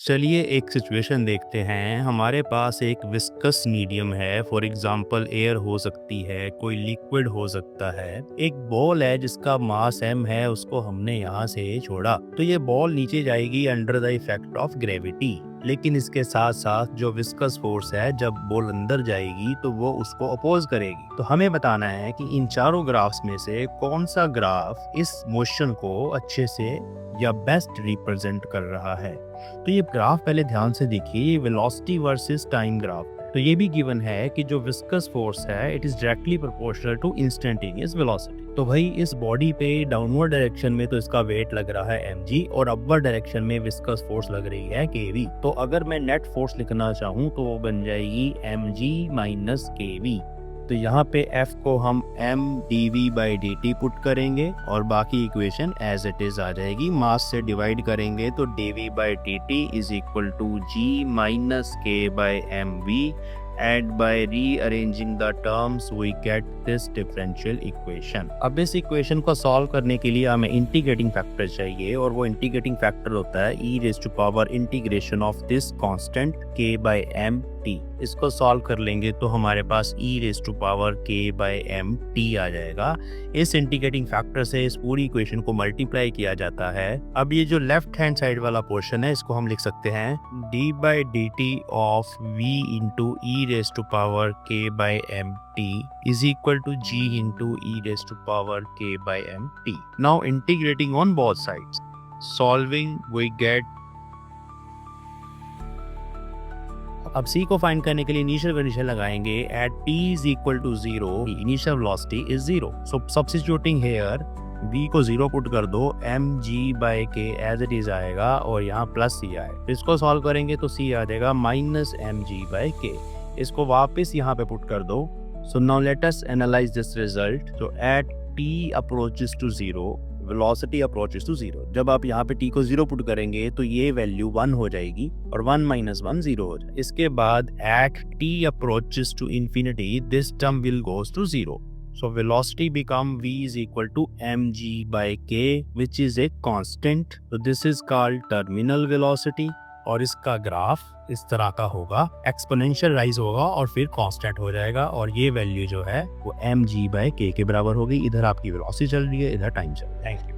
चलिए एक सिचुएशन देखते हैं। हमारे पास एक विस्कस मीडियम है, फॉर एग्जांपल एयर हो सकती है, कोई लिक्विड हो सकता है। एक बॉल है जिसका मास m है, उसको हमने यहाँ से छोड़ा तो ये बॉल नीचे जाएगी under the effect of gravity. लेकिन इसके साथ साथ जो विस्कस फोर्स है, जब बॉल अंदर जाएगी तो वो उसको अपोज करेगी। तो हमें बताना है कि इन चारों ग्राफ्स में से कौन सा ग्राफ इस मोशन को अच्छे से या बेस्ट रिप्रेजेंट कर रहा है। तो ये ग्राफ पहले ध्यान से देखिए, ये वेलोसिटी वर्सेस टाइम ग्राफ। तो ये भी गिवन है कि जो विस्कस फोर्स है it is directly proportional to instantaneous velocity. तो भाई इस बॉडी पे डाउनवर्ड डायरेक्शन में तो इसका वेट लग रहा है mg और अपवर्ड डायरेक्शन में विस्कस फोर्स लग रही है kv। तो अगर मैं नेट फोर्स लिखना चाहूँ तो वो बन जाएगी mg माइनस kv। तो यहाँ पे F को हम m dv/dt पुट करेंगे और बाकी इक्वेशन एज इट इज आ जाएगी। मास से डिवाइड करेंगे तो dv/dt is equal to g minus k/mv and by rearranging the terms we get this differential equation। अब इस इक्वेशन को सॉल्व करने के लिए हमें इंटीग्रेटिंग फैक्टर चाहिए और वो इंटीग्रेटिंग फैक्टर होता है e raised to power integration of this constant k/mt। इसको सॉल्व कर लेंगे तो हमारे पास e raised to power k/mt आ जाएगा। इस इंटीग्रेटिंग फैक्टर से इस पूरी इक्वेशन को मल्टीप्लाई किया जाता है। अब ये जो लेफ्ट हैंड साइड वाला पोर्शन है इसको हम लिख सकते हैं d/dt of v into e raised to power k/mt is equal to g into e raised to power k/mt। Now integrating on both sides, solving we get। अब c को find करने के लिए इनिशियल कंडीशन लगाएंगे at t is equal to 0 initial velocity is 0। So substituting here v को 0 put कर दो, mg/k as it is आएगा और यहाँ प्लस c आए। इसको सॉल्व करेंगे तो c आ जाएगा माइनस mg/k। इसको वापस यहाँ पे पुट कर दो। So now let us analyse this result. So at t approaches to 0 velocity approaches to 0। जब आप यहाँ पे t को 0 पुट करेंगे तो ये वैल्यू 1 हो जाएगी और 1 माइनस 1 0 हो जाएगा। इसके बाद at t approaches to infinity this term will goes to 0। So velocity become v is equal to mg/k which is a constant। So this is called terminal velocity और इसका ग्राफ इस तरह का होगा, एक्सपोनेंशियल राइज होगा और फिर constant हो जाएगा और ये वैल्यू जो है वो mg/k के बराबर होगी। इधर आपकी वेलोसिटी चल रही है, इधर टाइम चल रहा है। Thank you.